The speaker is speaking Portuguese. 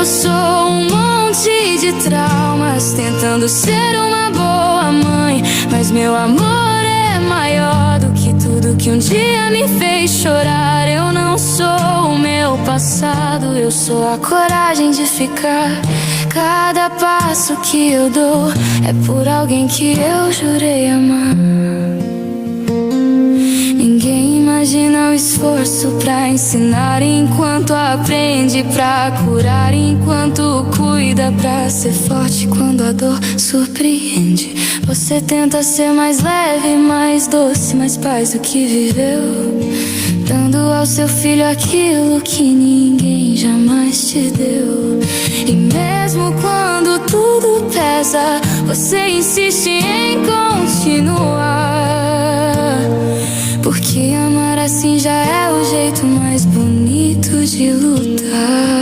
Eu sou um monte de traumas tentando ser uma boa mãe, mas meu amor é maior do que tudo que um dia me fez chorar. Eu não sou o meu passado, eu sou a coragem de ficar. Cada passo que eu dou é por alguém que eu jurei amar. Ninguém imagina o esforço pra ensinar, enquanto aprende pra curar, enquanto cuida pra ser forte quando a dor surpreende. Você tenta ser mais leve, mais doce, mais paz do que viveu, dando ao seu filho aquilo que ninguém jamais te deu. E mesmo quando tudo pesa, você insiste em continuar, porque amar assim já é o jeito mais bonito de lutar.